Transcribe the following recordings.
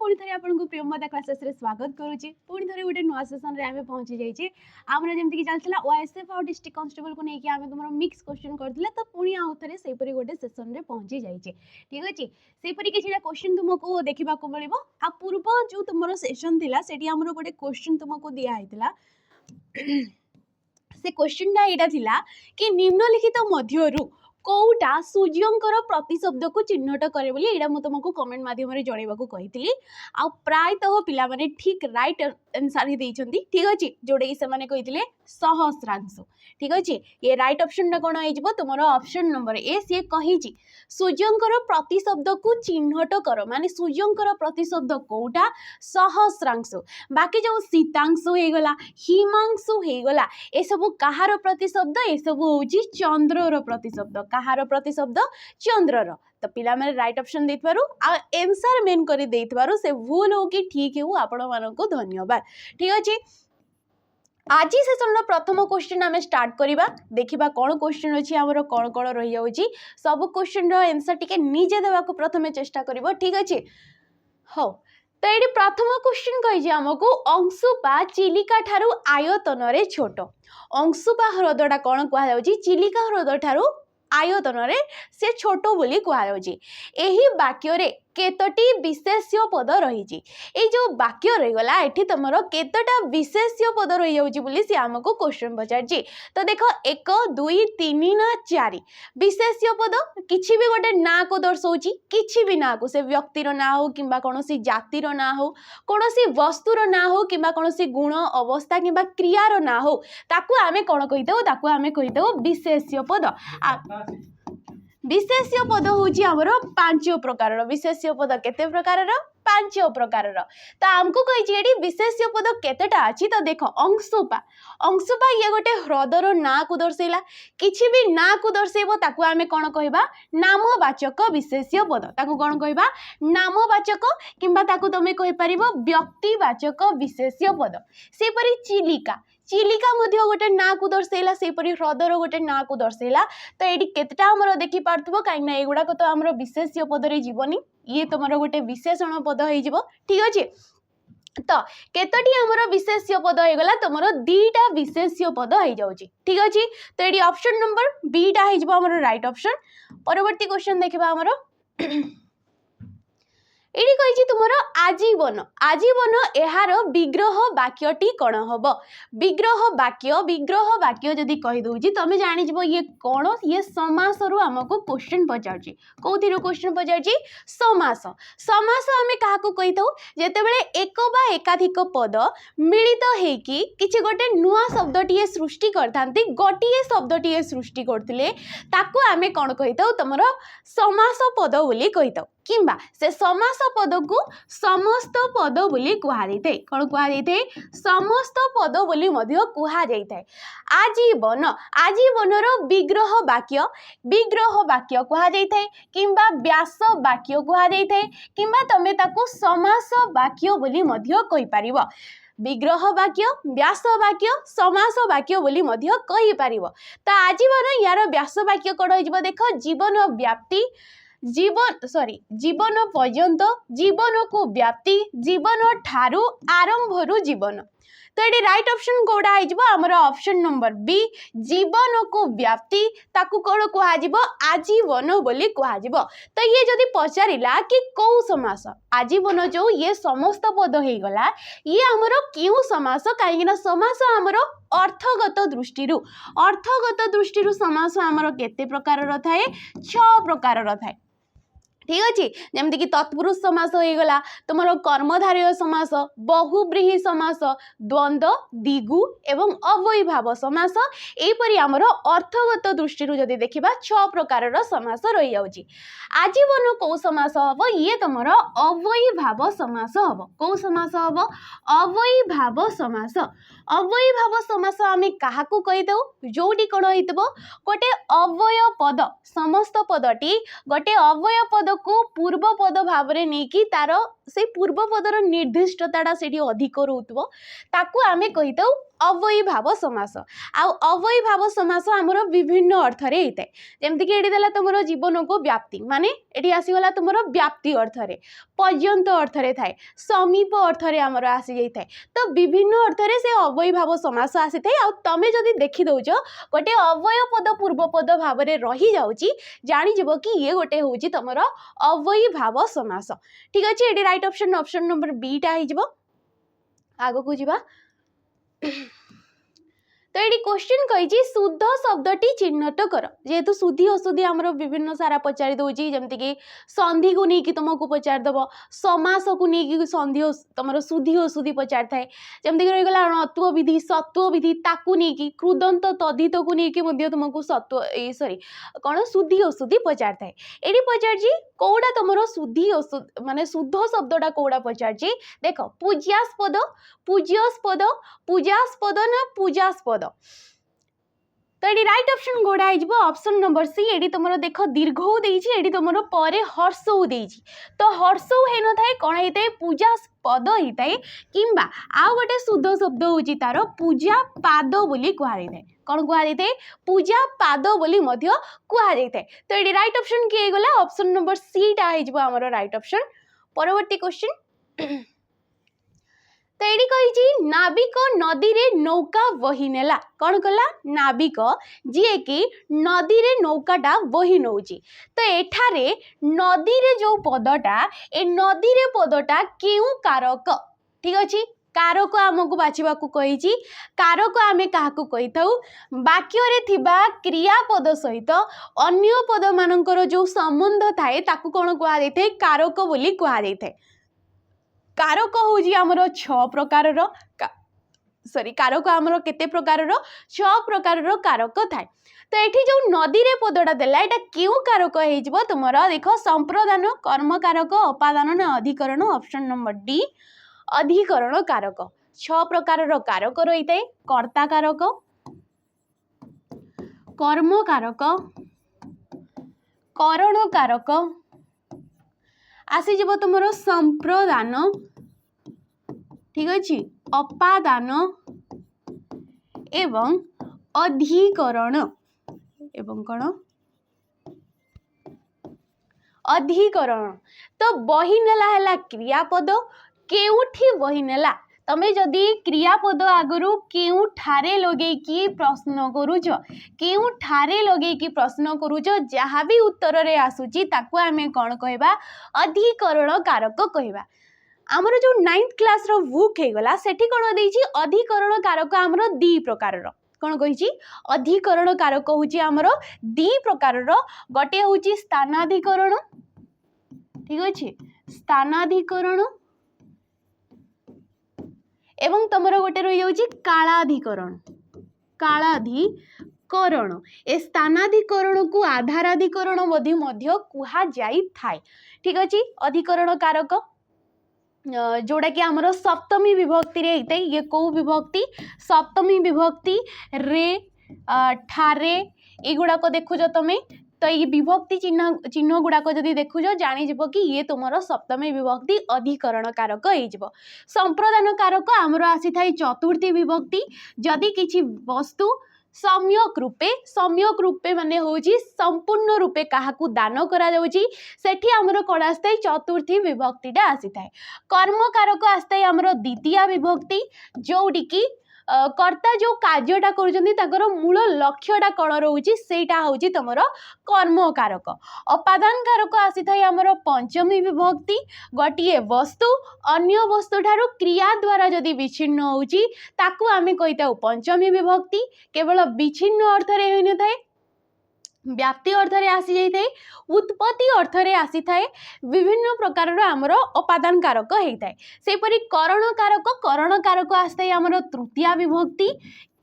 पुणी थे आपको प्रियमदा क्लासेस रे स्वागत करुच्ची पुणी थे गोटे नुआ सेसन रे आमे पहुंची जाइए आमर जमती कि चलता ओएसएफ और डिस्ट्रिक्ट कांस्टेबल को लेकिन आम तुम मिक्स क्वेश्चन करते तो पुणी आउ थे से गोटे सेसन रे पहुंची जाइए ठीक अच्छे सेपरी कि क्वेश्चन तुमको देखा मिल आ पूर्व जो तुम सेसन थी से गोटे क्वेश्चन तुमको दिखाई से क्वेश्चन यहाँ थिला कि निम्नलिखित मध्यरु कौटा सूर्यंकर प्रतिशब्द को चिन्हट करे बोली एटा मु तुमको कमेंट माध्यम रे जणेबाकू कहितली आ प्रायतः पिला माने ठीक राइट आंसर ही देइछंती ठीक अछि जोडे से माने कहितले सहस्रांश ठीक अछि ये राइट ऑप्शन ना कोन आइजबो तुमरो ऑप्शन नंबर ए से कहिछि सूर्यंकर प्रतिशब्द को चिन्हट कर माने सूर्यंकर प्रतिशब्द कौटा सहस्रांश बाकी जो शीतांश हे गला हिमांश हे गला ए सब कहार प्रतिशब्द ए सब होछि चंद्रर प्रतिशब्द कहार प्रतिशब्द चंद्रर तो पिला माने राइट ऑप्शन देथबारु आ आंसर मेन करी देथबारु से भूल हो कि ठीक हो आपण मानको धन्यवाद ठीक अछि आज सेसन प्रथम क्वेश्चन आम स्टार्ट करवा देखा कौन क्वेश्चन अच्छी आमर कौन कौन रही जाऊँगी सब क्वेश्चन आंसर टिके निजे देवाक प्रथम चेष्टा कर ठीक अच्छे हाँ तो ये प्रथम क्वेश्चन कही आमको अंशुपा चिलिका ठारू आयतन रे छोट अंशुपा ह्रदटा कौन कह चिलिका ह्रद ठारू आयतन रे से छोट बोली कहुच्छी एही वाक्य रे केतोटी विशेष्य पद रही जो वाक्य रहीगला ये तुम केतोटा विशेष्य पद रही जाऊँगी बोली सी आमको क्वेश्चन पचार तो देख 1 2 3 ना 4 विशेष्य पद किसी भी गोटे ना को दर्शाऊँ किसी भी ना को से व्यक्तिर ना हो कि कौन जातिर ना हो कौन वस्तुर ना हो कि कौन गुण अवस्था कि क्रियार ना हो ताकू आमे कौन कहीदेव ताकू आमे कहीदेव विशेष्य पद विशेष्य पद हूँ आमर 5 प्रकार विशेष्य पद केते प्रकार 5 प्रकार तो आमको कही विशेष्य पद केतेटा अच्छी तो देख अंशुपा अंशुपा ये गोटे ह्रदर ना को दर्शेला किसी भी ना को दर्शेब ताकू आमे कौन कहबा नामवाचक विशेष्य पद ताकू कौन कहबा नामवाचक किंबा ताकू तमे कहि परिबो व्यक्तिवाचक विशेष्य पद सेपरि चिलिका चिलिका मध्य गोटे ना को दर्शेला सेपरि ह्रदर गोटे ना को दर्शेला तो ये केतटा हमर देखि पारथबो कहीं एगुड़ाक तो आमर विशेष्य पद रे जीवनी ये तुमर गोटे विशेषण पद हो ठीक अच्छे तो केतोटी आमर विशेष्य पद हो गला तुमर 2टा विशेष्य पद हो जाउची ठीक अच्छे तो ये ऑप्शन नंबर बीटा हो आमर राइट ऑप्शन परवर्ती क्वेश्चन देखा आमर ये कही तुम आजीवन आजीवन यार विग्रह वाक्यटी कौन हम विग्रह वाक्य जदि कहीदे तुम जानी ये कौन ये समास रु आमको क्वेश्चन पचार कौन क्वेश्चन पचार समास समास आम क्या कही था जिते एक बा एकाधिक पद मिलित होगी किसी गोटे नुआ शब्दटीए सृष्टि करते गोटे शब्दटीए सृष्टि करते आम कौन कही था तुम समास पद बोली कही था किंबा से समास पद को समस्त पद बोली कहुए कौन कहुए समस्त पद बोली कहुए आजीवन आजीवन विग्रह वाक्य कहुए किंबा व्यास वाक्य कहुए किंबा तुम ताकू समास वाक्य बोली कहि परिबो विग्रह वाक्य व्यास वाक्य समास वाक्य बोली कहि परिबो तो आजीवन यार व्यास वाक्य कौन हो देख जीवन व्याप्ति जीवन पर्यंत जीवन को व्याप्ति जीवन ठारू आरंभरू जीवन तो ये राइट ऑप्शन कौड़ा आमर ऑप्शन नंबर बी जीवन को व्याप्ति ताकू कौन कह आजीवन बोली कह तो ये जदि पचारा कि कौ समास आजीवन जो ये समस्त पद हो गला ये आमर क्यों समास कहीं समास आमर अर्थगत दृष्टि समास आमर केते प्रकार थाए 6 प्रकार थाए ठीक अच्छे जमती कि तत्पुरुष समास हो गला तुम कर्मधारय समास बहुब्रीहि समास द्वंद्व दिगु एवं अवयभाव समास एपरी आमर अर्थगत दृष्टि जदि देखा 6 प्रकार समास रही जाउची आजीवन कौ समास हम ये तुम अवयभाव समास हम कौ समास हम अवयभाव समास आम क्या कहीदे जोटी कौन हो गोटे अव्यय पद समस्त पदटी गोटे अव्यय पद को पूर्व पद भाव में नहीं कि तार से पूर्व पदर निर्दिष्टता से अधिक रोथबो ताकू आमे कहीदे अवयी भाव समास आउ अवयी भाव समास आमर विभिन्न अर्थ रे होता है जमती कि देला तुम जीवन को व्याप्ति माने एटी आसीगला तुम व्याप्ति अर्थ रे पर्यंत अर्थ रे थाए समीप अर्थ रे आमर आसी जाई थाए तो विभिन्न अर्थ रे से अवयी भाव समास आसी थाए आ तमे जदी देखि दउछ गोटे अवय पद पूर्व पद भाव रे रही जाउची जानि जबो कि ये गोटे होउची तुमर अवयी भाव समास ठीक अछि एटी राइट ऑप्शन नंबर बी टा हि जबो आगो को जीवा तो ये क्वेश्चन कही शुद्ध शब्दटी चिन्हट कर जेहेतु शुद्धि अशुद्धि आमर विभिन्न सारा पचारि दौची जमती कि संधि को लेकिन तुमको पचारदेव समास को लेकिन संधि तुम शुद्धि अशुद्धि पचार थाए जमती रहीगला अत्व विधि सत्व विधि ताकू नहीं कृदंत तद्धित को लेकिन तुमको सत्व सॉरी कौन शुद्धि अशुद्धि पचार थाए ये पचार कौड़ा तुम शुद्धि माने शुद्ध शब्दटा कौड़ा पचार देख पूज्यास्पद पूज्यस्पद पूजास्पद ना पूजास्पद तो ये राइट ऑप्शन गोड़ा हो ऑप्शन नंबर सी ये तुम देख दीर्घ ये तुम पर हर्षऊ देजी तो हर्षऊ है न थाए कौन होता है पूजास्पद होता है किंबा आउ गोटे शुद्ध शब्द होची तार पूजा पाद बोली कहुई थाए कौन कहुई थाए पूजा पाद बोली मध्य कहुई थाए तो ये राइट ऑप्शन किए गला ऑप्शन नंबर सी टा हो आमर राइट ऑप्शन परवर्ती क्वेश्चन तो ये कही नाविक नदी रे नौका वही नेला कौन कला नाविक जी कि नदी रे नौकाटा वही नौची तो एठारे नदी रे जो पदटा ए नदी रे पदटा केउ कारक ठीक अछि कारक आमको बाछिबा को कही कारक आमे काहाकू कही थाउ वाक्य रे थिबा क्रियापद सहित अन्य पद मानकर जो संबंध थाए ताकू कोन कुआ दैथे कारक बोली कुआ दैथे कारक हूँ आमर 6 प्रकार सॉरी कारक आमर केते प्रकार 6 प्रकार कारक थाए तो ये जो नदी रे पदटा देला एटा क्यों कारक हो तुम देख संप्रदान कर्म कारक अपादान ना अधिकरण ऑप्शन नंबर डी अधिकरण कारक 6 प्रकार कारक रही है कर्ता कारक कर्म कारक करण कारक आसीज तुम संप्रदान ठीक अच्छे अपादान एवं अधिकरण एवं कौन अधिकरण तो बही नेला है क्रियापद केउठी बही नेला तमे जदि क्रियापद आगरू केउ ठारे लगे कि प्रश्न करूछ केउ ठारे लगे कि प्रश्न करूछ जहाँ भी उत्तर रे आसुची ताकू आमे कौन कहबा अधिकरण कारक कहबा आमर जो 9th क्लास रो बुक हे गला सेठी कोन देछि अधिकरण कारक आमर दी प्रकार रो कोन कहिछि अधिकरण कारक होछि आमर दी प्रकार रो गटे होछि स्थानाधिकरण ठीक अछि स्थानाधिकरण एवं तमरो गोटे रही जाउछि कालाधिकरण कालाधिकरण ए स्थानाधिकरण को आधाराधिकरण मध्य कुहा जाई थाए ठीक अछि अधिकरण कारक जोड़ा कि आमर सप्तमी विभक्ति रे होता है ये कौ विभक्ति सप्तमी विभक्ति रे ठारे एगुड़ाक देखुज तमें तो ये विभक्ति चिन्ह गुड़ाक जदि देखुज जानीज कि ये तुम सप्तमी विभक्ति अधिकरण कारक हो संप्रदान कारक आमर आसी थाई चतुर्थी विभक्ति जदि किछि वस्तु सम्यक रूपे माने होजी संपूर्ण रूपे काहाकू दान करा जाउची सेठी हमरो कोन आस्ते चतुर्थी विभक्तिटा आसी थाए कर्म कारक आस्ते हमरो द्वितीय विभक्ति जोडी की कर्ता जो कार्यटा करूछन्ती ताकर मूल लक्ष्यटा कोन रहउची सेटा होउची तमरो कर्म कारक अपादान कारक आसी थाए हमरो पंचमी विभक्ति गोटिए वस्तु अन्य वस्तु ठारू क्रिया द्वारा जदि विच्छिन्न होउची ताकू आमे कहिताउ पंचमी विभक्ति केवल विच्छिन्न अर्थ रे होई न थाए व्याप्ति अर्थ रे आसी जाई थाए उत्पत्ति अर्थ रे आसी थाए विभिन्न प्रकार आमर अपादान कारक होई थाए सेपरि करण कारक आस्ते आमर तृतीया विभक्ति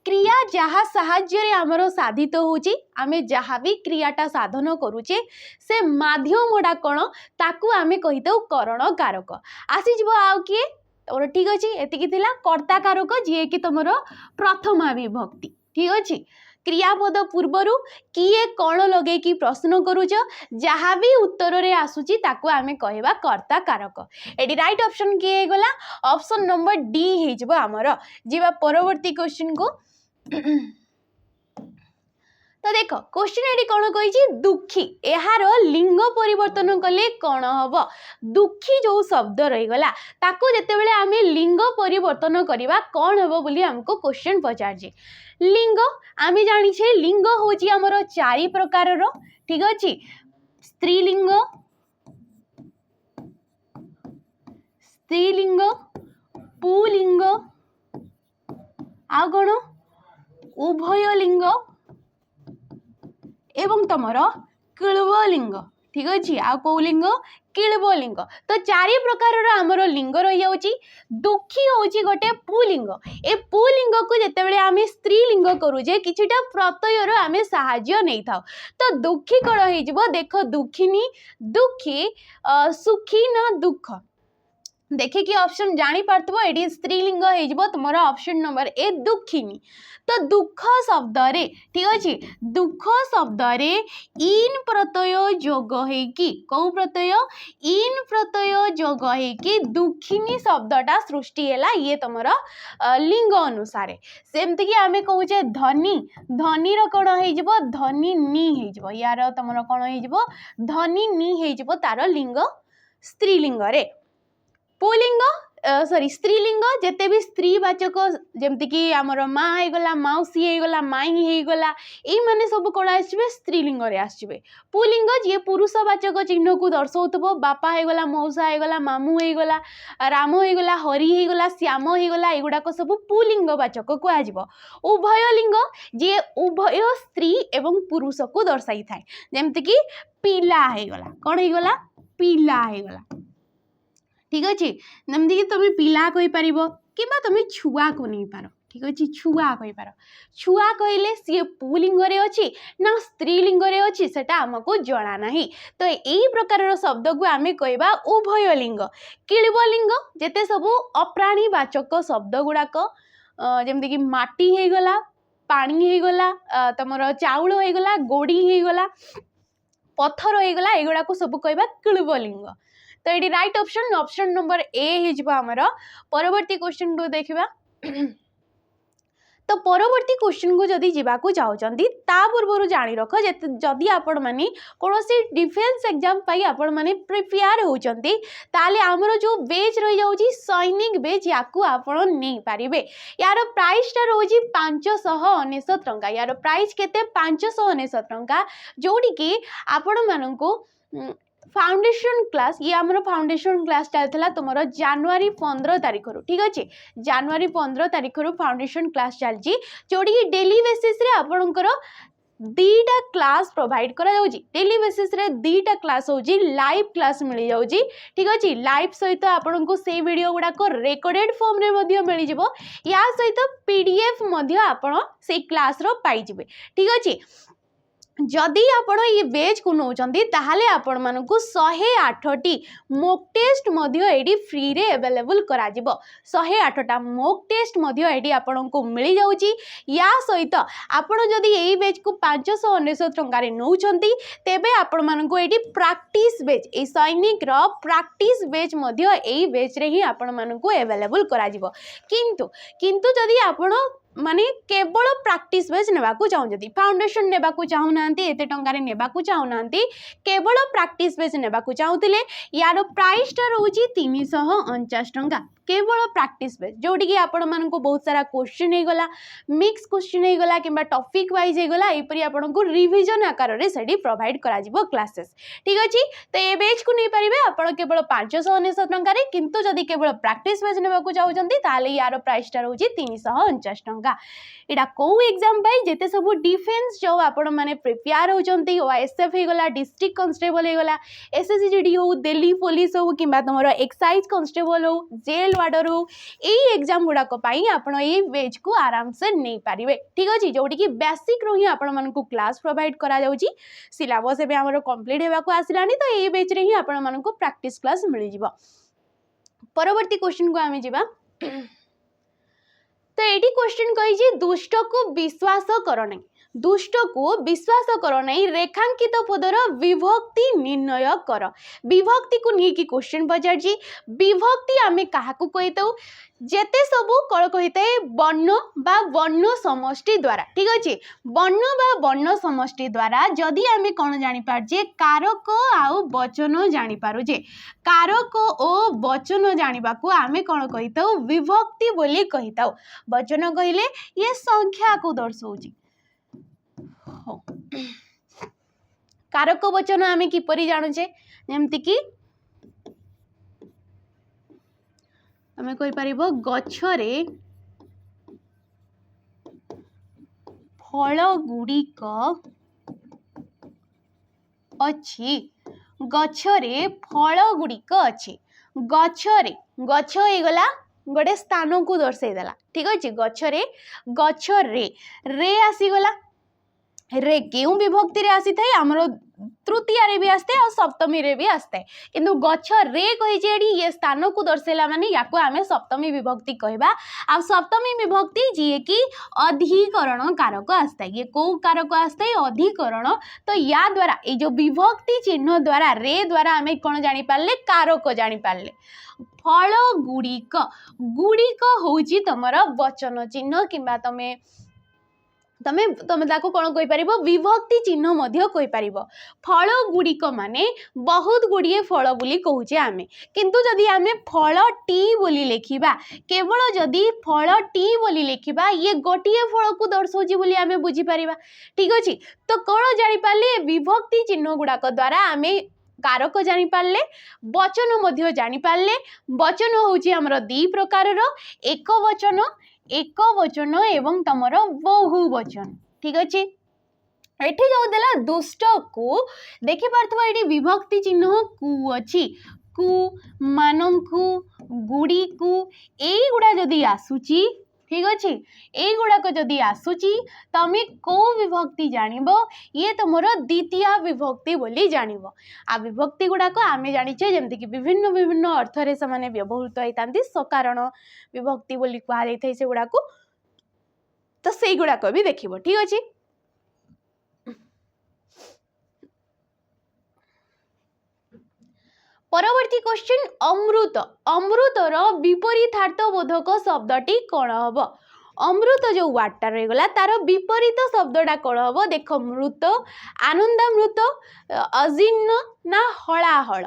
क्रिया जहाँ साहाय्य रे आमर साधित होची आमे जहाँ भी क्रियाटा साधन करूचे से माध्यमटा कौन ताकू आमे कहिताउ करण कारक आसी जिवो आउ किए तोर ठीक अछि एतिकी थिला कर्ता कारक जे कि तमरो प्रथमा विभक्ति ठीक अछि क्रियापद पूर्वरु किए कौन लगे कि प्रश्न करूच जहाँ भी उत्तर रे आसुची ताको आमे कहबा कर्ता कारक। एडी राइट ऑप्शन किए गला ऑप्शन नंबर डी हे जबो हमर जीवा परवर्ती क्वेश्चन को। तो देख क्वेश्चन एडी कौन कही दुखी यार लिंग परिवर्तन कले कौन हम दुखी जो शब्द रहीगला ताको जेतेबेले आमे लिंग परिवर्तन करवा कौन हम बोली हमको क्वेश्चन पचार लिंग आमे जानी छे लिंग होची हमर चारि प्रकार रो ठीक अछि स्त्रीलिंग पुलिंग आ कौन उभय लिंग एवं तमर किलबलिंग ठीक अच्छे आ कौ लिंग किलबलिंग। तो चारि प्रकार आमर लिंग रही जाउची दुखी होची गोटे पुलिंग ए पुलिंग को जेतेबेले आमे स्त्रीलिंग करूजे किछिटा प्रत्ययर आमे सहाय्य नै थाउ। तो दुखी कण हे जिवो देख दुखिनी दुखी सुखी ना दुख देखि कि ऑप्शन जानी पारथबो एडी स्त्रीलिंग हे जिवो तुमरा ऑप्शन नंबर ए दुखिनी। तो दुख शब्द रे ठीक अछि दुख शब्द रे इन प्रत्यय जोग हे कि कौ प्रत्यय इन प्रत्यय जोग हे कि दुखिनी शब्दटा सृष्टि हैला ये तुमरा लिंग अनुसार सेमति कि आमे कहूचे धनी धनी रो कोन हे जिवो धनी नी हे जिवो यार तुमरा कोन हे जिवो धनी नी हे जिवो तार लिंग स्त्रीलिंग रे। पुलिंग सॉरी स्त्रीलिंग जेते भी स्त्रीवाचक जेमति कि आमर माँ हेगला मौसी हेगला माई हेगला एई माने सब कोन आसीबे स्त्रीलिंग रे आसीबे। पुलिंग जे पुरुषवाचक चिन्ह को दर्शाउतबो बापा हेगला मौसा हेगला मामू हेगला राम हेगला हरि हेगला श्याम हेगला एगुडा को सब पुलिंग वाचक को आजिबो। उभय लिंग जे उभय स्त्री एवं पुरुष को दर्शाई थाए जेमति कि पिला हेगला कोन हेगला पिला हेगला ठीक अच्छे जमती कि तुम पिला कही पार कि तुम छुआ को नहीं पार ठीक अच्छे छुआ कही पार छुआ कहले सी पुलिंग रे अच्छी ना स्त्रीलिंग रे अच्छी सेटा आमको जना नहीं। तो यही प्रकार शब्द को आमे कहबा उभय लिंग किलबलिंग जेते सब अप्राणीवाचक शब्द गुड़ाक जमती कि माटी हो गला पानी हो गला तमर चाउल हो गला गोड़ी हो गला पत्थर हो गला एगुड़ा को सब कहबा किलबलिंग। तो ये right option option number A हिजबा हमर परवर्ती क्वेश्चन को देखिबा। तो परवर्ती क्वेश्चन को जदि जीवा को चाहउचंदी ता पूर्वरु जानि रख जदि आपण माने कोनोसी डिफेंस एग्जाम पाई आपण माने प्रिपेयर होचंदी ताले हमरो जो बेच रही जाउची सैनिक बेच याकू आपण नै पारिबे। यार प्राइस टा रोजी 599 टंका यार प्राइस केते 599 टंका जोडी की आपण माननको फाउंडेशन क्लास ये आमर फाउंडेशन क्लास चलता तुम जनवरी 15 तारीख रू ठीक अच्छे जनवरी 15 तारीख रू फाउंडेशन क्लास चलती जोड़ी डेली बेसिस रे आपणकर दीटा क्लास प्रोवाइड करा जाउची डेली बेसिस रे दीटा क्लास होची लाइव क्लास मिल जाउची ठीक अच्छे लाइव सहित आपन को से वीडियो गुडा को रेकॉर्डेड फॉर्म रे मध्य मिल जिवो या सहित पीडीएफ मध्य आपन से क्लास रो पाई जिवे ठीक अच्छे। जदि आपण ये बेच को नौचंदी ताहाले आपण मानकु 108टी मॉक टेस्ट मध्य एडी फ्री रे अवेलेबल करा जिवो 108टा मॉक टेस्ट मध्य एडी आपण को मिल जाउची या सहित आपण जदि एई बेच को 599 टंका रे नौचंदी तेबे आपण मानकु एडी प्रैक्टिस बेच ए सैनिक रो प्रैक्टिस बेच मध्य एई बेच रे ही आपण मानकु अवेलेबल करा जिवो किंतु जदि आपण माने केवल प्रैक्टिस बेच नेबाकू चाहूँगी फाउंडेशन नेबाकू चाहूनांती एते टंका रे नेबाकू चाहूनांती केवल प्रैक्टिस बेच नेबाकू चाहूतिले यार प्राइस टा रहउची 349 टंका केवल प्रैक्टिस बेच जोटी कि आपण मानको बहुत सारा क्वेश्चन हे गला मिक्स क्वेश्चन हे गला किबा टॉपिक वाइज हे गला एपरी आपण को रिवीजन आकार रे सेडी प्रोवाइड करा जिवो क्लासेस ठीक अछि। तो ए बेच को नै परिबे आपण केवल 599 टंका रे किंतु जदी केवल प्रैक्टिस बेच नेबाकू चाहउचंती ताले यार प्राइस टा रहउची 349 टंका। एटा को एग्जाम पाई जेते सब डिफेंस जो आपण माने प्रिपेयर होचंती ओएसएफ हे गला डिस्ट्रिक्ट कांस्टेबल हे गला एसएससीजीडी हो दिल्ली पुलिस हो किबा तमरो एक्साइज कांस्टेबल हो जेल वार्डर हो एई एग्जाम गुडा को पाई आपण एई बेच को आराम से नै पारिबे ठीक अछि जोटी कि बेसिक रो ही आपण मानकु क्लास प्रोवाइड करा जाउची सिलेबस एबे हमरो कंप्लीट हेबा को आसिलानी तो एई बेच रे ही आपण मानकु प्रैक्टिस क्लास मिल जिवो। परवर्ती क्वेश्चन को आमे जिबा। तो एटी क्वेश्चन कही दुष्ट को विश्वास कर नहीं दुष्ट को विश्वास कर नहीं रेखांकित पदर विभक्ति निर्णय कर विभक्ति को नहीं क्वेश्चन पचार विभक्ति आमे क्या कहीता जेते सबू कौन कही वर्ण बा वर्ण समष्टि द्वारा ठीक अच्छे वर्ण बा वर्ण समष्टि द्वारा जदि आम कौन जानीपारे कारक आउ वचन जानीपारे कारक और वचन जाना को आम कौन कहीता विभक्ति बोली कहीता वचन कहले ये संख्या को दर्शाऊँ कारक वचन आम किपरि जानुचे जमती कि तमें कहि परिबो गछरे फल गुड़िक अच्छी गछरे फल गुड़िक अच्छी गछरे गछ हो गला गोटे स्थान को दर्शाईदेला ठीक अच्छे गछरे गछ रे आसीगला रे क्यों विभक्ति रे आसी थाए आमर तृतीय रे भी आसते और सप्तमी रे भी आसते किंतु गछ रे कही ये स्थान को दर्शाइला माने याको आमे सप्तमी विभक्ति कहबा आ सप्तमी विभक्ति जी कि अधिकरण कारक आसता ये को कारक आसता है अधिकरण तो या द्वारा ये जो विभक्ति चिन्ह द्वारा रे द्वारा आमे कौन जानी पारले कारक जानी पारले फल गुड़िक गुड़िक होउची तमर वचन चिन्ह किंबा तमे तमे तमे ताको कौन कहि परिबो विभक्ति चिन्ह मध्य कहि परिबो फल गुड़िक माने बहुत गुड़िए फल बोली कहूचे आमे किंतु जदि आमे फल टी बोली लेखिबा केवल जदि फल टी बोली लेखिबा ये गोटिए फल को दर्शाउची बोली आमे बुझी परिबा ठीक अछि तो कौन जानि पाले विभक्ति चिन्ह गुड़ाक द्वारा आमे कारक जानी पारले वचन मध्य जानी पारले वचन होउची हमर दी प्रकार रो एक वचन एवं तमर बहु वचन ठीक अच्छे एठी जो देला दुष्ट को देखि पारथबा एठी विभक्ति चिन्ह कु अछि कु मानंकु गुडी कु एई गुडा जदी आसुची ठीक अच्छे एई गुडाक जदी आसुची तमे को विभक्ति जानिबो ये तुमर द्वितीय विभक्ति बोली जानिबो आ विभक्ति गुडाक आमे जानिछे जेमति कि विभिन्न विभिन्न अर्थ रे समाने व्यवहृत होइतांती सकारण विभक्ति बोली कहा जाय थाई से गुडाक तो सेई गुडाक भी देखिबो ठीक अच्छे परवर्ती क्वेश्चन अमृत अमृतर विपरीतार्थ बोधक शब्दटी कौन हम अमृत जो वार्डटा रहीगला तार विपरीत शब्दटा कौन हम देख मृत आनंदामृत अजीर्ण ना हलाहल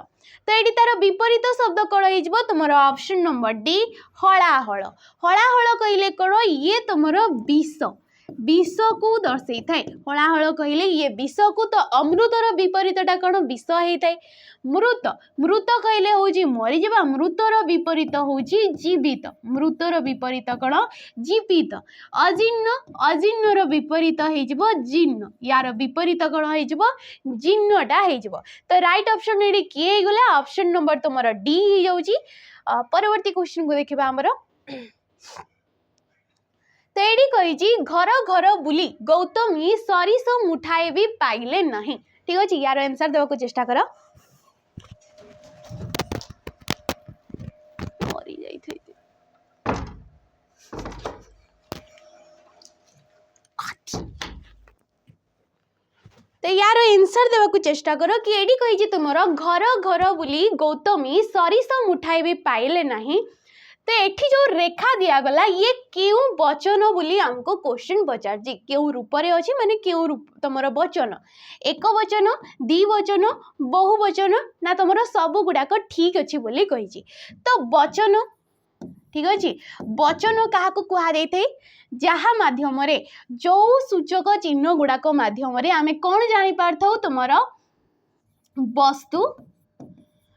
तो ये तार विपरीत शब्द कौन हो तुम ऑप्शन नंबर डी हलाहल हलाहल कहले कौन ये तुम विष विष को दर्शई थाए हलाहल कहले ये विष को तो अमृतर विपरीतटा कौन विष होता है मृत मृत कहले हूँ मरी जावा मृतर विपरीत हूँ जीवित मृतर विपरीत कौन जीवित अजीर्ण अजीर्णर विपरीत हो जीर्ण यार विपरीत कौन हो जीर्णटा हो तो राइट ऑप्शन ये किए गला ऑप्शन नंबर तुम डी हो जाऊँगी परवर्ती क्वेश्चन को देखा आमर तो ये कही घर घर बुली गौतमी सरिष मुठाए भी पाइले नहीं ठीक अच्छे यार आंसर देवा को चेष्टा कर तो यार आंसर देवा को चेष्टा करो कि एडी कही तुम घर घर बुली गौतमी सरिष मुठाए भी पाइले नहीं तो एठी जो रेखा दिया गला ये क्यों वचन बोली हमको क्वेश्चन पचार क्यों रूप रे अछि माने क्यों रूप तुमर वचन एक वचन द्विवचन बहुवचन ना तुमर सब गुडाक ठीक अछि बोली कही तो वचन ठीक अच्छे वचन क्या कह जहा माध्यम रे जो सूचक चिन्ह गुड़ाक माध्यम रे आमे कौन जानी पारथौ तुमर वस्तु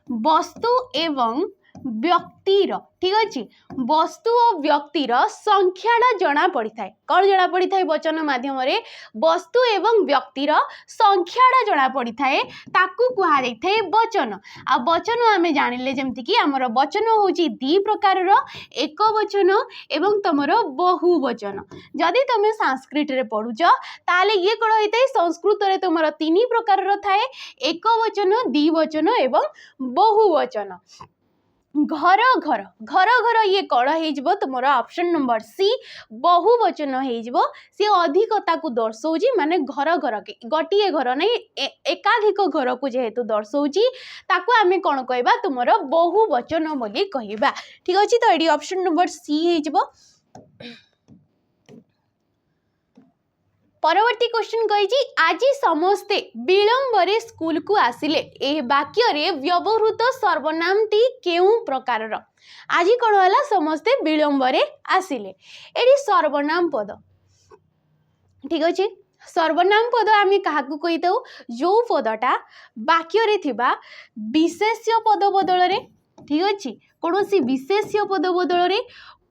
वस्तु एवं व्यक्तिर ठीक अच्छे वस्तु और व्यक्तिर संख्याटा जना पड़ी थाए कौन जना पड़ी थाए वचन माध्यम रे वस्तु एवं व्यक्तिर संख्याटा जना पड़ी थाए ताकू कहा जाय थाए वचन आ वचन आमे जानिले जेमति कि हमर वचन होची दी प्रकार रो एक वचन एवं तमर बहुवचन जदि तमे संस्कृत रे पढुछ ताले ये कोन होइते संस्कृत रे तमर तीन प्रकार रो थाए एक वचन द्विवचन एवं बहुवचन घर घर घर घर ये कौन हो तुम ऑप्शन नंबर सी बहुवचन हो सी अधिकता को दर्शाऊँ माने घर घर गोटे घर नहीं एकाधिक घर को जेहेतु दर्शाऊँ ताकू आम कौन कहवा तुम बहुवचन बोली कहवा ठीक अच्छे तो ये ऑप्शन नंबर सी हो परवर्ती क्वेश्चन कही आज समस्ते विलंब स्कूल को आसिले ए वाक्य रे व्यवहृत सर्वनाम टी केउ प्रकार आज कौन है समस्ते विलंब आसिले एटी सर्वनाम पद ठीक अच्छे सर्वनाम पद आम क्या कही था जो पदटा वाक्य रे थिबा विशेष्य पद बदल रे ठीक अच्छे कौन सी विशेष्य पद बदल रे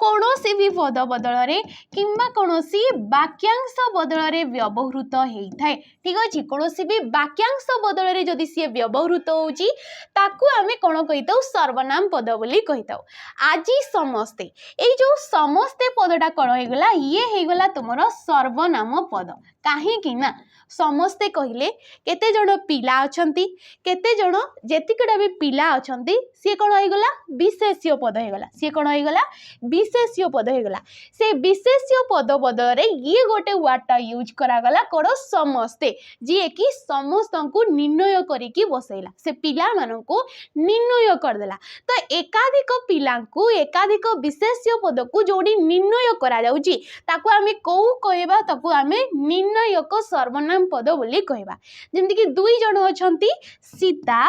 कौनसी भी पद बदल रे किंबा कौनसी वाक्यांश बदल रे व्यवहृत होता है ठीक अच्छे कौनसी भी वाक्यांश बदल रे जदि सी व्यवहृत होची ताकू आमे कौन कहीता सर्वनाम पद बोली कहीता आज समस्ते ए जो समस्ते पदटा कौन होगला ये होगला तुमर सर्वनाम पद कहीं ना समस्ते कहले केते जण पिला अछंती केते जण जेतिकटा भी पिला अछंती सी कौन होगला विशेष्य पद होगला सी कौन होगला विशेष्य पद होगला से विशेष्य पद बदल रे ये गोटे वर्डटा यूज करागला कौन समस्ते जी कि समस्त को निर्णय करिकी बसैला से पिला मानन को निर्णय करदेला तो एकाधिक पिला को एकाधिक विशेष्य पद को जोड़ी निर्णय करा जाउची ताकू आमे को कहबा ताकू आमे निर्णयक सर्वनाम पद बोली कहबा जेमति कि दुई जण अछंती सीता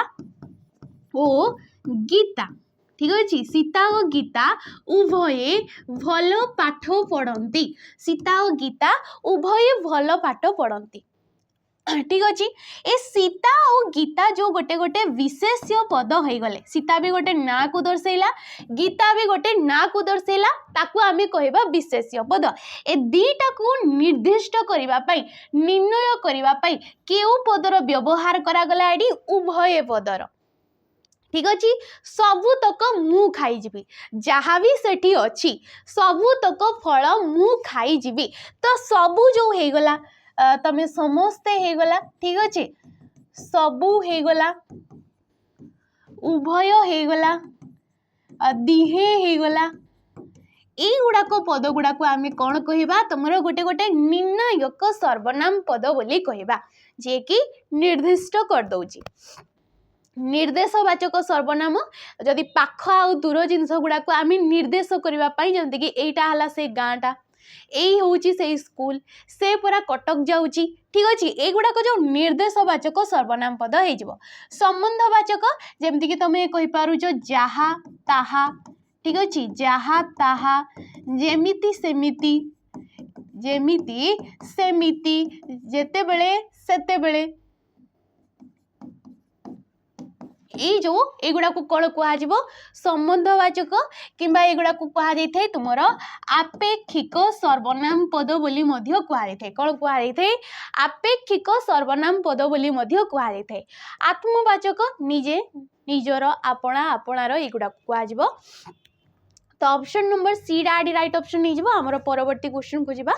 ओ गीता ठीक अच्छे सीता और गीता उभये भल पाठ पढ़ती सीता और गीता उभये भल पाठ पढ़ती ठीक अच्छे ए सीता और गीता जो गोटे गोटे विशेष्य पद हो गले सीता भी गोटे ना को दर्शेला गीता भी गोटे ना को दर्शेला ताकू आमे कहबा विशेष्य पद ए दीटा को निर्दिष्ट करिबा पई निर्णय करिबा पई केउ पदर व्यवहार करा गला एडी उभय पदर ठीक अच्छे सबुतक मु खाईजी जहाँ भी सेठी अच्छी सबुतक फल मु खाईजी तो सबू जो होगला तमें समस्ते होगला ठीक अच्छे सबू होगला उभय होगला दिहे होगला युड़ाक पद गुड़ाक आम कौन कहवा तुम गोटे गोटे निर्णायक सर्वनाम पद बोली कहवा जे कि निर्दिष्ट कर दौची निर्देशवाचक सर्वनाम जदि पाख आ दूर जिनस गुड़ाक आम निर्देश करने जमती कि एटा हला से गाँटा यही हूँ से स्कूल से पूरा कटक जाऊँगी ठीक अच्छे युड़ाक जो निर्देशवाचक सर्वनाम पद हो संबंधवाचक जमती कि तुम्हें कहीपरुच जहा ताहा ठीक अच्छे जहा ताहा जेमिति सेमिति जेमिति सेमिति जेते बेले सेते बेले ये जो एगुड़ा को कौन कह संबंधवाचक किंबा एगुड़ा को कह जाए तुम आपेक्षिक सर्वनाम पद बोली कह कौन कह आपेक्षिक सर्वनाम पद बोली कह आत्मवाचक निजे निजर आपणा आपणार एगुड़ा को कह तो ऑप्शन नंबर सी आदि राइट ऑप्शन नहीं जीवो हमर परवर्ती क्वेश्चन को जीवा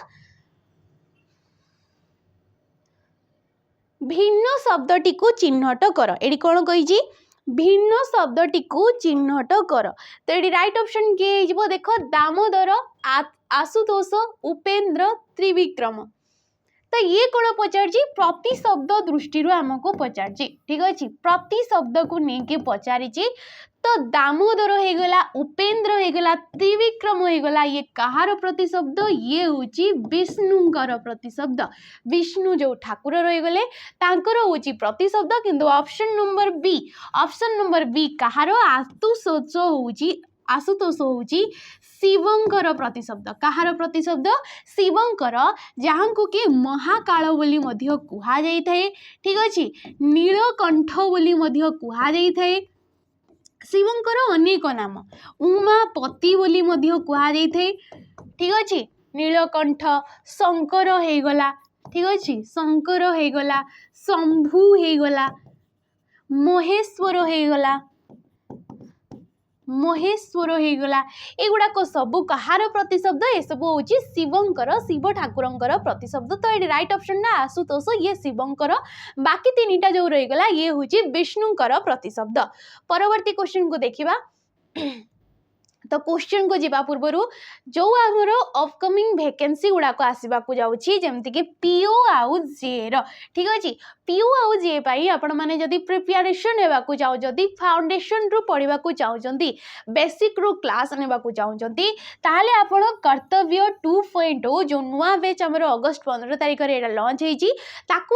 भिन्न शब्दटी को चिन्हट कर एडी कौन कही भिन्न शब्दटी को चिन्हट कर तो ये राइट ऑप्शन किए देख दामोदर आशुतोष उपेन्द्र त्रिविक्रम तो ये कौन पचार प्रति शब्द दृष्टि आमको पचार ठीक अच्छे प्रति शब्द को लेकिन पचारि तो दामोदर होगला उपेन्द्र होगला त्रिविक्रम होगला ये कहार प्रतिशब्द ये हूँ विष्णुंकर प्रतिशब्द विष्णु जो ठाकुर रहीगले तांकर हूँ प्रतिशब्द किंतु ऑप्शन नंबर बी कहार आशुतोष हूँ आशुतोष हूँ शिवंकर प्रतिशब्द कहार प्रतिशब्द शिवंकर जहाँ को कि महाकाल बोली मध्य कुहा जाई थाए ठीक अच्छे नीलकंठ बोली मध्य कुहा जाई थाए शिवंकर अनेक नाम उमापति बोली मध्य कुहा जाई थाए ठीक अच्छे नीलकंठ शंकर होगला ठीक अच्छे शंकर होगला शंभु होगला महेश्वर होगला महेश्वर होगला एगुड़ाक सबू कहार प्रतिशब्द ये सब हूँ शिवंकर शिव ठाकुरंकर प्रतिशब्द तो ये राइट ऑप्शन ना आशुतोष ये शिवंकर बाकी तीन टा जो रहीगला ये हूँ विष्णुंकर प्रतिशब्द परवर्ती क्वेश्चन को देखिबा तो क्वेश्चन को जीवा पूर्वर जो आमर अपकमिंग वैकेंसी गुड़ाक आसवा जमती कि पीओ आउ जे ठीक अच्छे पीओ आउ जे आपण मैंने जदि प्रिपेरेसन होगा चाहते फाउंडेशन रु पढ़ा चाहते बेसिक रु क्लास ने चाहते ताहले आपण कर्तव्य 2.0 जो नुआ बैच आमर अगस्ट 15 तारिख में लॉन्च होती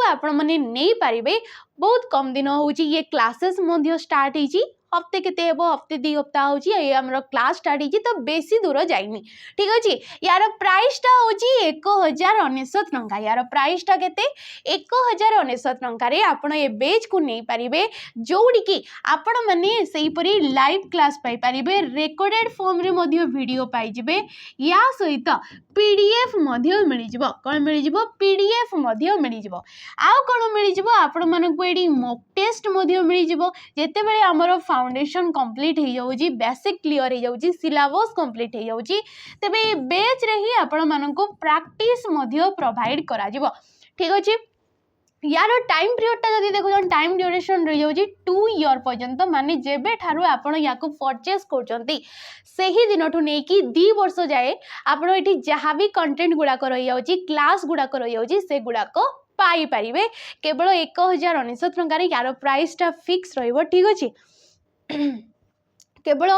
आपण मैंने नहीं पारे बहुत कम दिन हो ये क्लासेस स्टार्ट होती हफ्ते केते हेबो हफ्ते 2 हफ्ता होची ए हमरो क्लास स्टार्ट हिची तो बेसी दूर जाइनी ठीक अछि यार प्राइस टा होची 1099 टंका यार प्राइस टा केते 1099 टंका रे आपण ए बेच को नै परिबे जोडी की आपण माने सेही परी लाइव क्लास पाई परिबे रेकॉर्डेड फॉर्म रे मध्ये वीडियो पाई जिबे या सहित पीडीएफ मध्ये मिली जिवो कोन मिली जिवो पीडीएफ मध्ये मिली जिवो आ कोन मिली जिवो आपण माने को एडी मॉक टेस्ट मध्ये मिली जिवो जेते बेले हमरो फाउंडेशन कंप्लीट हो जाउजी बेसिक क्लियर हो जाउजी सिलेबस कंप्लीट हो जाउजी तबे बेच रे ही आपण मानको प्रैक्टिस मध्ये प्रोवाइड करा जिवो ठीक अछि यार टाइम पीरियड टा जदि देखो टाइम ड्यूरेशन रही जाउजी 2 ईयर पर्यंत माने जेबे ठारू आपण याको परचेस करचंती सेही दिनठू नै कि 2 वर्ष जाए आपण एठी जहां भी कंटेंट गुडा कर रही जाउजी क्लास गुडा कर रही जाउजी से गुडा को पाई परिबे केवल 1099 टंका रे यार प्राइस टा फिक्स रहइबो ठीक अछि केवल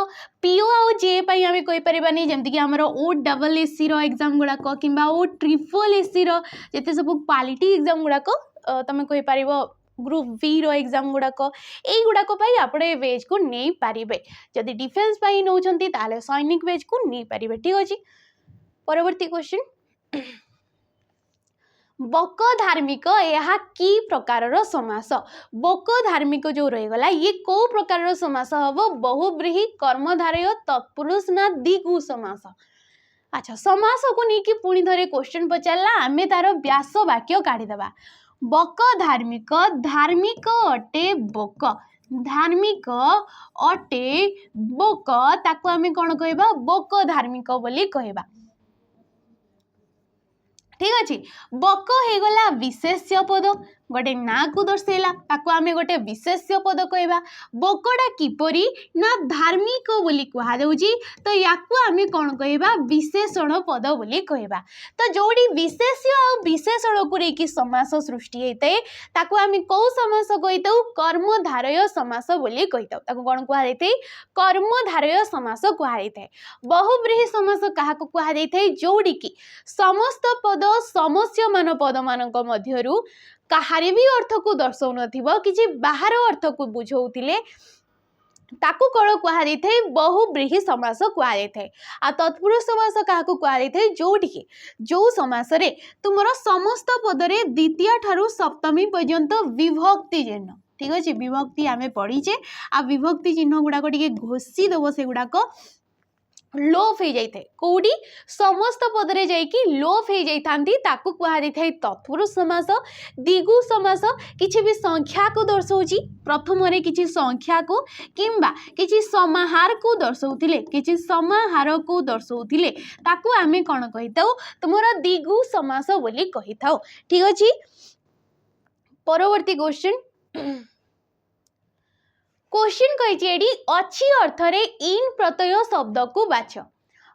पीओ आउ जे पई आमे कोइ परिबानी जेमति कि हमर ओ डबल एससी रो एग्जाम गुडा को किंबा ओ ट्रिपल एससी रो जेते सब क्वालिटी एग्जाम गुडा को तमे कोइ परिबो ग्रुप बी रो एग्जाम गुड़ाक यही गुड़ाक आपण ए बेच को नहीं पारिबे जदि डिफेंस पाई नौचंती ताले सैनिक बेच को नहीं पारिबे ठीक अछि परवर्ती क्वेश्चन बक धार्मिक यह कि प्रकार समास बक धार्मिक जो रहीगला ये कौ प्रकार समास हम बहुब्रीहि कर्मधारय तत्पुरुष ना दिगु समास अच्छा समास को नहीं पुणी थरे क्वेश्चन पचारा आमे तार व्यास वाक्य काढ़ीदेवा बक धार्मिक धार्मिक अटे बक धार्मिक अटे बक ताको आमे कौन कहबा बक धार्मिक बोली कहबा ठीक अच्छे बक हो गला विशेष्य पद गोटे ना को दर्शेला ताको आमे गोटे विशेष्य पद कहबा बकड़ा किपरि ना धार्मिक बोली कहा जाउची तो याकू आमे कोन कहबा विशेषण पद बोली कहबा तो जोडी विशेष्य और विशेषण को लेकी समास सृष्टि हेते ताको आमे को समास कहितौ कर्मधारय समास बोली कहितौ ताको कोन कहा जायते कर्मधारय समास कहा जायते बहुब्रीहि समास काहा को कहा जायते जोडी की समस्त पद समस्यमान पद मानक मध्यरु कहारे भी अर्थ को दर्शाउ नथिबो किछि बाहर अर्थ को बुझौतिले ताकू कौन कहुए बहुब्रीहि समास कहुए आ तत्पुरुष समास क्या कहुए जोटी जो समास रे तुमर समस्त पदरे द्वितीय ठारू सप्तमी पर्यंत विभक्ति चिन्ह ठीक अच्छे विभक्ति आमे पढ़ीचे आ विभक्ति चिन्ह गुड़ाक टे घोषी दब से गुड़ाक लोप हो जाए कौटी समस्त पदरे जाइकी लोप हो जाती कहुए तत्पुरुष समास दिगु समास किछि भी संख्या को दर्शाउची प्रथम रे किछि संख्या को किंबा किछि समाहार को दर्शाउथिले किछि समाहार को दर्शाउथिले ताकू आमे कोन कहिताउ तुमरा दिगु समास बोली कहिताउ ठीक अछि परवर्ती क्वेश्चन क्वेश्चन कहिछि अच्छी अर्थ रे इन प्रत्यय शब्द को बाछ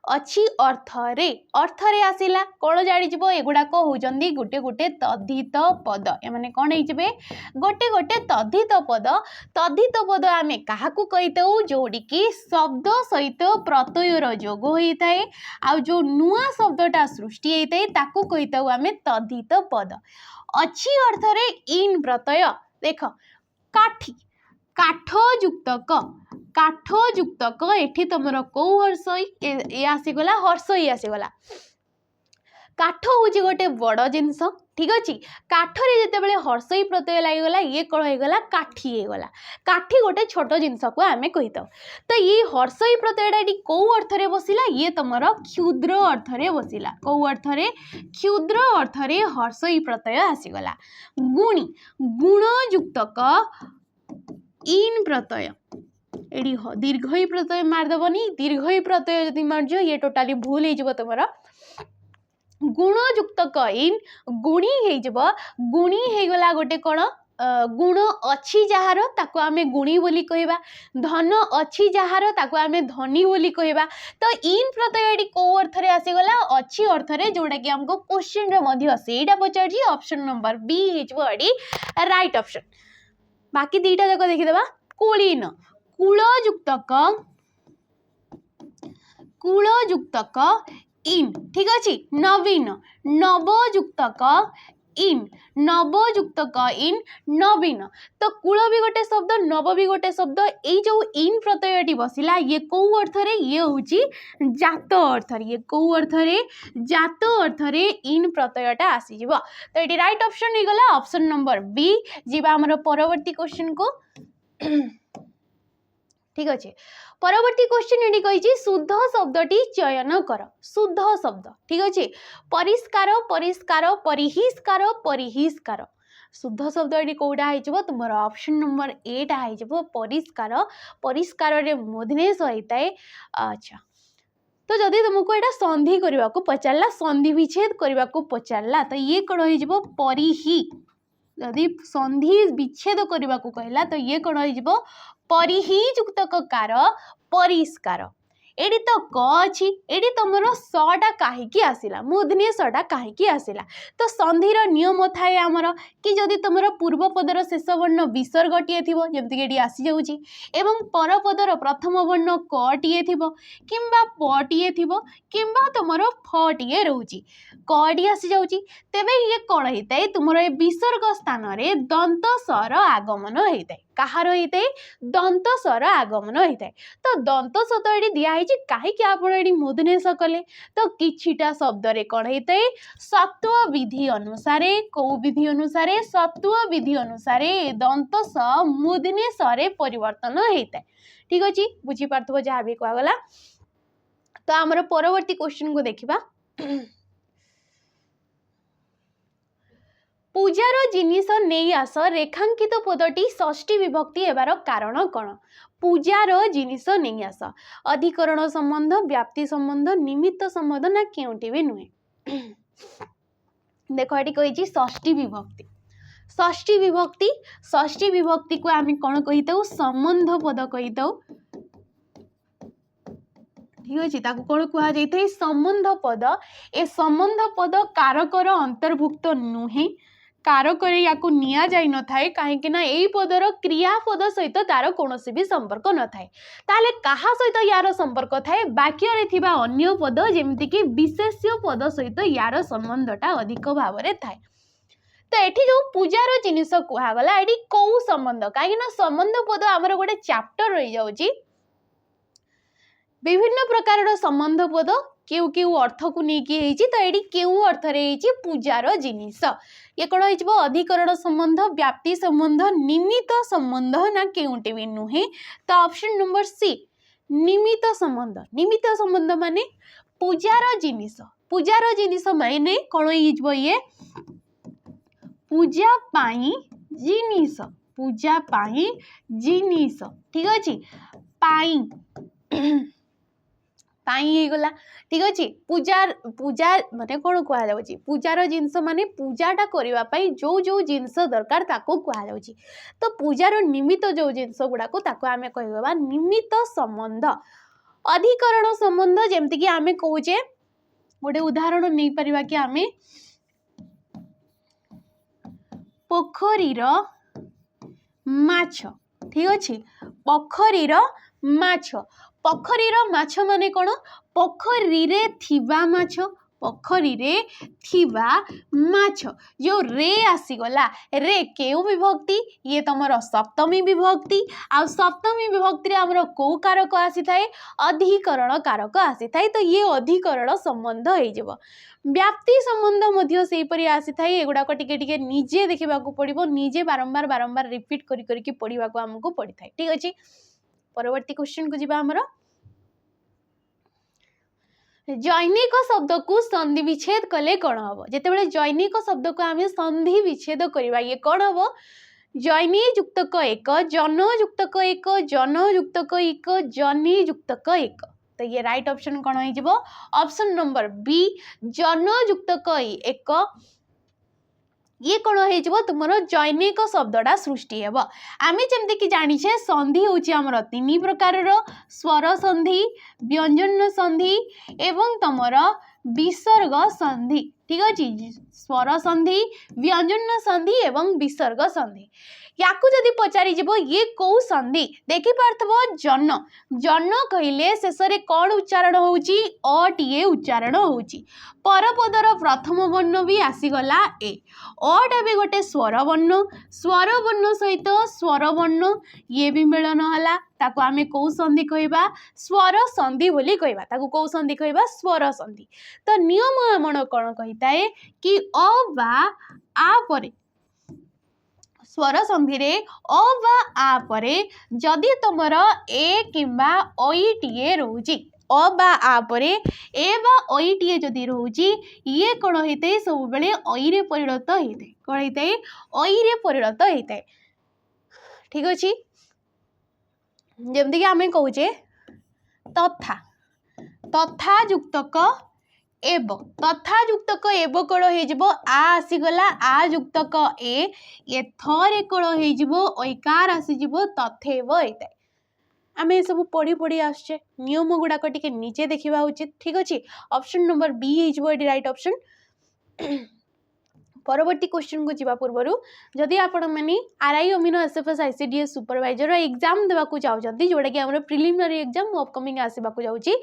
अच्छी अर्थरे आसिला कौन जानिजो एगुड़ाक होचंदी गोटे गोटे तद्धित पद एमाने कौन होइजिबे गोटे गोटे तद्धित पद आमे काहाकू कहिताउ जोडी की शब्द सहित प्रत्ययर जोग होइताए आ जो नुआ शब्दटा सृष्टि होइताए ताकू कहिताउ आमे तद्धित पद अच्छी अर्थरे इन प्रत्यय देख काठी काठ युक्तक एठी तुमर कौ हर्षई ये आसीगला हर्षई आसीगला काठ हूँ गोटे बड़ जिनस ठीक अच्छे काठरे जिते हर्षई प्रत्यय लगिगला ये कौन होगा काठी होगला काठी गोटे छोट जिनस को आम कहीता तो ये हर्षई प्रत्ययटा कौ अर्थरे बसिला ये तुम क्षुद्र अर्थरे बसिला कौ अर्थरे क्षुद्र अर्थरे हर्षई प्रत्यय आसीगला गुणी गुणयुक्तक इन प्रत्यय एडी दीर्घई प्रत्यय मारदेवनी दीर्घई प्रत्यय यदि मार्ज ये टोटाली भूल हो तुम गुणयुक्त इन गुणी हो गुणी होगला गोटे कौन गुण अच्छी जार ताको आमे गुणी बोली कहबा धन अच्छी जार ताको आमे धनी बोली कहबा तो इन प्रत्यय को अर्थ रे आसी गला अच्छी अर्थ रे जोटा कि हमको क्वेश्चन रे मध्य सेटा पचार जी ऑप्शन नंबर बी हिजबो अडी राइट ऑप्शन बाकी दीटा जक देखि देबा कुलीन कुलयुक्तक इन ठीक अछि नवीन नवयुक्तक इन नवयुक्तक इन नवीन तो कुल भी गोटे शब्द नव भी गोटे शब्द ये जो इन प्रत्ययटी बसिला ये कौ अर्थ रे ये होची जात अर्थ रे ये कौ अर्थ रे जात अर्थ रे इन प्रत्ययटा आसी जिवो तो एटी राइट ऑप्शन हे गला ऑप्शन नंबर बी जिबा हमर परवर्ती क्वेश्चन को ठीक अच्छे परवर्ती क्वेश्चन एटी कही शुद्ध शब्दटी चयन कर शुद्ध शब्द ठीक अच्छे परिष्कार परिष्कार परिहिष्कार परिहिष्कार शुद्ध शब्द ये कौटा हो तुम ऑप्शन नंबर एटा हो परिष्कार परिष्कार रे मूर्धन्य होता है अच्छा तो जदि तुमको यहाँ संधि करने को पचारा संधि विच्छेद करने को पचारा तो ये कौन हो परिहि जदि संधि विच्छेद करने को कहला तो ये कौन हो परिहि युक्तकार परिष्कार एडी तो क अच्छी एडी तुमर सटा कहीं आसला मूर्धन्य सटा कहीं आसला तो संधिर नियम थाए आमर कि जदि तुमर पूर्व पदर शेष वर्ण विसर्गटीए थी जमीक आसी जाऊँगी एवं पर पदर प्रथम वर्ण कटीए थी किंबा पटीए थी किंबा तुमर फटीए रोची कटी आसी जाऊँगी तेबे ये कौन होता है तुमर ए विसर्ग स्थान में दंत स्वर आगमन होता है कहार होता है दंत स्वर आगमन होता है तो दंत शब्द ये दिखाई कहीं आप मूर्धन्य कले तो किछिटा शब्द रे कौन होता है सत्व विधि अनुसार कौ विधि अनुसार सत्व विधि अनुसार दंत स मूर्धन्य स परिवर्तन होता है ठीक अच्छे बुझीपार जहाँ भी कहगला तो आमर परवर्ती क्वेश्चन को देखा पूजार जिनिस नहीं आस रेखांकित पदटी षष्ठी विभक्ति हेबार कारण कौन पूजार जिनिस नहीं आस अधिकरण संबंध व्याप्ति संबंध निमित्त संबंध ना केउटी भी नुहे देख ये कही षष्ठी विभक्ति षष्ठी विभक्ति को आम कौन कही संबंध पद कही ठीक अच्छे कौन कहुई संबंध पद ए संबंध पद कारकर अंतर्भुक्त नुहे कारक या निया जाई न थाए कहीं यही पदर क्रियापद सहित तार कौन भी संपर्क न थाए ताले कहा सहित यार संपर्क थाए वाक्य रे थिबा अन्य पद जेमतिक विशेष्य पद सहित यार संबंधटा अधिक भाव में थाए तो ये जो पूजार जिनिस कहगला ये कौ संबंध कहीं संबंध पद आमर गोटे चैप्टर रही जाउची विभिन्न प्रकार संबंध पद केउ केउ अर्थ को लेकिन तो ये केउ अर्थ रे पूजार जिनिस ये कौन हो अधिकरण संबंध व्याप्ति संबंध निमित्त संबंध ना केउटे भी नुहे तो ऑप्शन नंबर सी निमित्त संबंध माने पूजार जिनिस माने कौन हो ये पूजा पाई जिनिस ठीक अच्छे पाई गला ठीक अच्छे पूजा माने कौन कहुच्छी पूजार जिनस माने पूजाटा करने जो जो जिनस दरकार ताको कहुच्छी तो पूजार निमित्त जो जिनस गुड़ाक आम कह निमित्त संबंध अधिकरण संबंध जमती आम कहे गोटे उदाहरण नहीं पारिबा कि आम पोखरीर माछ ठीक अच्छे पोखरीर माछ माने कौन पोखरी रे थिबा माछ जो रे आसीगला रे केउ विभक्ति ये तुमर सप्तमी विभक्ति आ सप्तमी विभक्ति आमर कौ कारक आसी थाए अधिकरण कारक आसी थाए तो ये अधिकरण संबंध हो व्याप्ति संबंध मध्य सेपरी आसी थाए एगुड़ाक टिके निजे देखा पड़ो निजे बारंबार रिपीट करी पढ़ा को आमको पड़ी थाए ठीक अच्छे परवर्ती क्वेश्चन को जीवा हमर जैनिक शब्द को संधि विच्छेद कले कौन हम जिते जैनिक शब्द को आम संधि विच्छेद करवा ये कौन हम जैनी युक्तक एक जन युक्तक एक जन युक्तक एक जनी युक्तक एक तो ये राइट ऑप्शन कौन हो ऑप्शन नंबर बी जन युक्तक एक ये कौन हो तुम जैनिक शब्दटा सृष्टि हेब आम जमती कि जाचे संधि हूँ तीन प्रकार स्वर संधि व्यंजन संधि एवं तुमर विसर्ग संधि ठीक अच्छे स्वर संधि व्यंजन संधि एवं विसर्ग संधि या जदि पचारि ये कौ संधि देखिपो जन जन कहले शेष में कौन उच्चारण होची अटीए उच्चारण होची परपदर प्रथम वर्ण भी आसीगला ए अटा भी गोटे स्वर वर्ण सहित स्वर वर्ण ये भी मिलन है ताको आमे कौ संधि कहबा स्वर संधि बोली कहबा ताको कौ संधि कहबा स्वर संधि तो नियम आमण कौन कही कि अ बा आ परे स्वर संधि रे अ बा आ परे जदि तुमर ए किंबा ओईटीए रोची अ बा आ परे ए बा ओईटीए जदि रोची ये कौन होते सब बेले ओई रे परिणत होते कौन होते ओई रे परिणत होते ठीक अच्छे जमती कि आम कहे तथा तथा युक्तक एब तथा युक्तक एब कौन हो आसीगला आ युक्तक ए थरे कौन होकार आसीज तथेव होता है आम ये सब पढ़ी पढ़ी आसचे नियम गुड़ाक टिके नीचे देखा उचित ठीक अच्छे ऑप्शन नंबर बी हो राइट ऑप्शन परवर्ती क्वेश्चन को जीवा पूर्वर जदि आपण मैंने RI amino SFS ICDS supervisor exam देवाक चाहते जोटा कि आम प्रिलिमिनरी एग्जाम अपकमिंग आसवाक जाऊँगी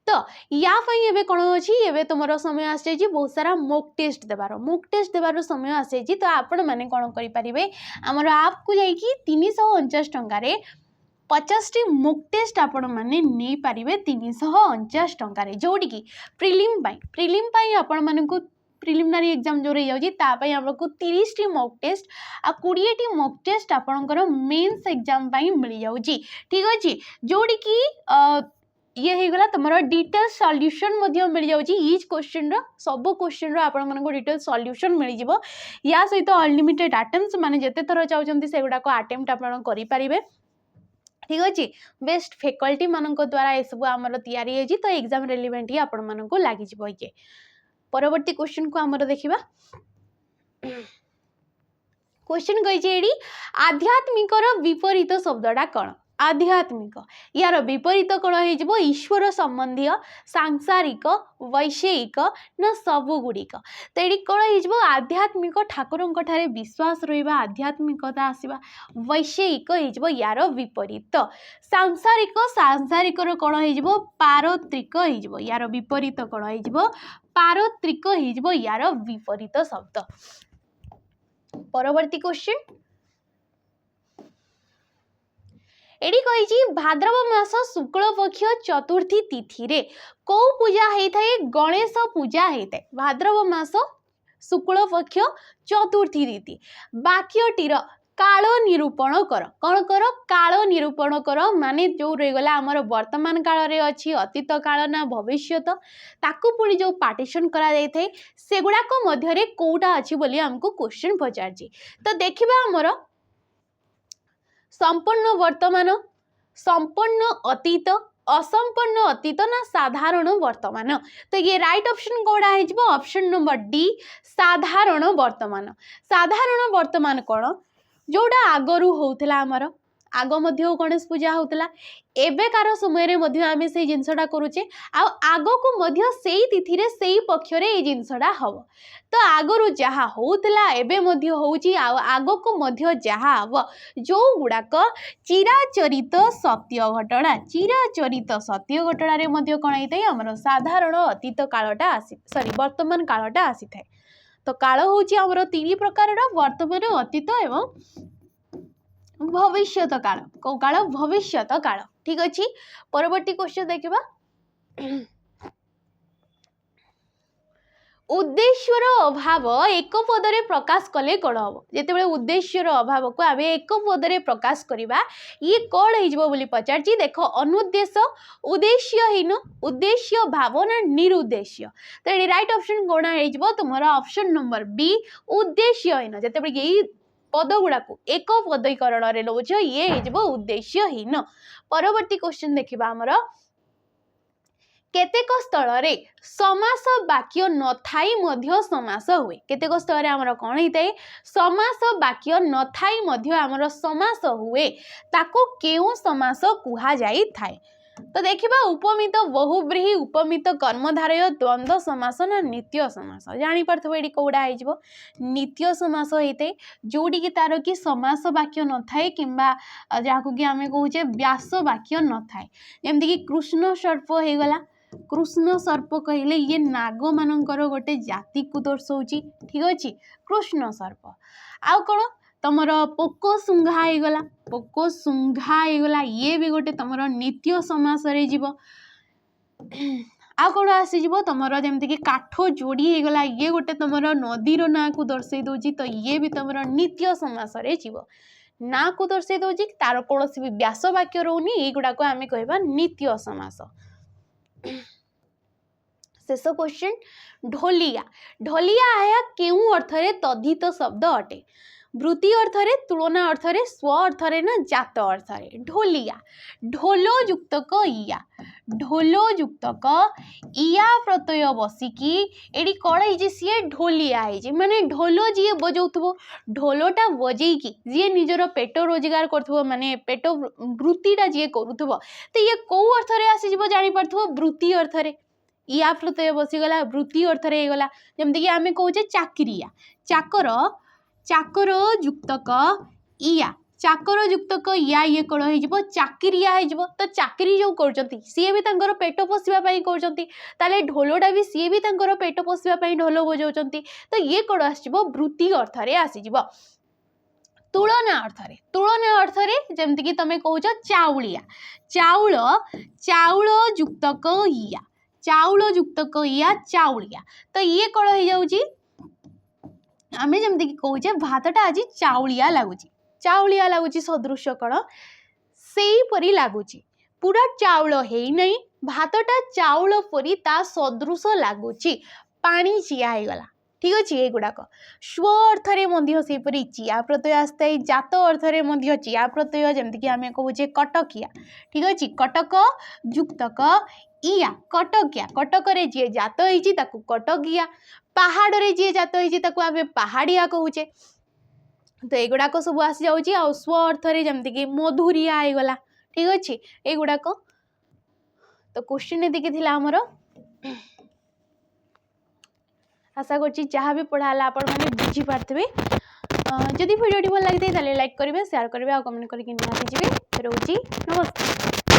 तो या एवं कौन अच्छी एवं तुम समय आसी बहुत सारा मोक टेस्ट देवार समय आसी तो आपण मैंने कौन करेंगे आमर आप को जाकि 349 टंकार 50टी मोक टेस्ट आपण मैंने नहीं पारे 349 टंकार जोटी कि प्रिलिम आपण मानक प्रिलिमिनारी एग्जाम जो रही जाऊँगी आमको 30टी मॉक टेस्ट आ 20टी मॉक टेस्ट आपणकर मेन्स एग्जाम मिल जाऊँगी ठीक अच्छे जोड़ी कि ये होगला तुम डिटेल सॉल्यूशन मिल जाऊँगी ईच क्वेश्चन सब क्वेश्चन आपको डिटेल सॉल्यूशन मिल जाव या सहित अनलिमिटेड अटेम्प्ट माने जिते थर चाहते से गुड़ाक अटेम्प्ट आप करेंगे ठीक अच्छे बेस्ट फैकल्टी मान द्वारा ये सब आमर तैयारी तो एग्जाम रेलिवेंट ही आपण मानक लगी ये परवर्ती क्वेश्चन को आमर देखिबा क्वेश्चन कही आध्यात्मिकर विपरीत शब्दटा कौन आध्यात्मिक यार विपरीत कौन हो ईश्वर संबंधी सांसारिक वैषयिक न सबुगुड़िक तो ये कौन हो आध्यात्मिक ठाकुर विश्वास रहा आध्यात्मिकता आसवा वैषयिक हो यार विपरीत सांसारिक कौन हो पारत्रिक हो यार विपरीत कौन हो पारत्रिक हो यार विपरीत शब्द परवर्ती क्वेश्चन एडी कही भाद्रव मास शुक्ल पक्ष चतुर्थी तिथि रे कौ पूजा होता है गणेश पूजा होता है भाद्रव मास शुक्ल पक्ष चतुर्थी तिथि वाक्यटीर काल निरूपण कर कौन कर काल निरूपण कर माने जो रहीगला आमर वर्तमान काल रे अच्छी अतीत काल ना भविष्यत ताकू पुणी जो पार्टीशन करा जाय थे सेगुड़ाक मध्यरे कोटा अच्छी बोली हमको क्वेश्चन पचारछि तो देखिबा आमर संपूर्ण वर्तमान संपूर्ण अतीत असंपूर्ण अतीत ना साधारण वर्तमान तो ये राइट ऑप्शन कौड़ा है ऑप्शन नंबर डी साधारण वर्तमान कौन जोड़ा आगरू होउथला आमर आग मध्य गणेश पूजा होउथला एबेकार समय रे मध्य आमे से जिनसटा करूचे आ आग को मध्य सेई तिथि रे सेई पक्ष रे ए जिनसटा हबो तो आगरू जहा होउथला एबे मध्य होउची आ आग को मध्य जहा हबो जो गुडाक चिराचरित सत्य घटना रे मध्य कोन होइतै हमर साधारण अतीत कालटा आसी सॉरी वर्तमान कालटा आसी थाए तो काल होउची हमर तीन प्रकार वर्तमान अतीत एवं भविष्यत काल कौ काल भविष्यत काल ठीक अच्छे परवर्ती क्वेश्चन देखिबा उद्देश्यर अभाव एक पदरे प्रकाश कले कौन हम जिते उद्देश्यर अभाव को आम एक पदरे प्रकाश करवा ये कौन हो पचार देख अनुद्देश्य उद्देश्यहीन उद्देश्य भावना निरुद्देश्य तो ये राइट ऑप्शन कौन हो तुम ऑप्शन नंबर बी उद्देश्यहीन जिते यही पद गुड़ाक एक पदीकरण नौच ये उद्देश्यहीन परवर्ती क्वेश्चन देखा आमर केतेक स्थल रे समास वाक्य नथाई मध्य समास हुए केतेक स्थल आमर कौन होता है समास वाक्य नथाई मध्य आमर समास हुए ताको केउ समास कुहा जाई थाए। तो देखिबा उपमित बहुब्रीहि उपमित कर्मधारय द्वंद्व समास ना नित्य समास जानी पारथबो एडी कोडा आइ जबो नित्य समास होइते जोडी कि तार कि समास वाक्य न थाए किंबा जाको कि आमे कहूचे व्यास वाक्य न थाए जेमति कि कृष्ण सर्प हे गला कृष्ण सर्प कहले ये नाग मानकर गोटे जाति को दर्शौची ठीक अछि कृष्ण सर्प आउ कोन तमर पोको सुंघा हे गला ये भी गोटे तमर नित्य समास रे जीव आ कौन आसी जीव तमर जेमति कि काठ जोड़ी हे गला ये गोटे तमर नदीर ना को दर्शै दोजी तो ये भी तमर नित्य समास रे जीव ना को दर्शै दोजी तार कोनोसी भी व्यास वाक्य रहउनी ए गुडा को आमे कहबा नित्य समास। शेष क्वेश्चन ढोलिया ढोलिया आया केउ अर्थ रे तद्धित शब्द अटे वृत्ति अर्थ रे तुलना अर्थ रे स्व अर्थ रे ना जात अर्थ रे ढोलिया ढोलो युक्त क इया प्रत्यय बसिकी एडी कण हे जे सी ढोलिया हे जे माने ढोलो जी बजौथबो ढोलोटा बजेई की जे निजर पेट रोजगार करथबो माने पेट वृत्तिटा जे करूथबो तो ये को अर्थ रे आसी जीवो जानि परथबो वृत्ति अर्थ रे इया प्रत्यय बसिगला वृत्ति अर्थ रे गला जेमति कि आमे कहूचे चाकरिया चाकर युक्त क इया ये कण हो जिवो चाकरिया हो जिवो तो चाकरी जो करजंती सी भी तांकर पेट पोसिबा पई करजंती ताले ढोलोटा भी सी भी तांकर पेट पोसिबा पई ढोलो बजाउचंती तो ये कण आसीबो वृत्ति अर्थ रे आसी जिवो। तुलना अर्थ रे जेमति कि तमे कहूच चाउलिया चाउल युक्त क इया चाउलिया तो ये कण हो जाउची आमे जेमति कि कहूचे भातटा आज चाउलिया लागुची सदृश्य कण सेई परी लागुची पूरा चाउल हेई नहीं भातटा चाउल परी ता सदृश लागुची पानी चिया हे गला ठीक अछि ए गुडाक स्व अर्थ रे मध्य सेई परी चिया प्रत्यय आस्ते जात अर्थ रे मध्य चिया प्रत्यय जेमति कि आमे कहूचे कटकिया ठीक अछि कटक युक्त क इया कटक रे जे जात होईची ताकू कटकिया पहाड़ रे जे जात होईची ताकू आमे पहाड़िया कहूचे तो एगुड़ाक सब आसी जाउची आ स्व अर्थ रे जेमति कि मधुरिया आइ गला ठीक अछि एगुड़ाक तो क्वेश्चन एदिके थिला हमर आशा करछि जहाँ भी पढ़ाला आपण माने बुझी पारथबे जदि वीडियो भल लगिथे ताले लाइक करिवे शेयर करिवे आ कमेंट करके निहाती जिवे रहउची नमस्कार।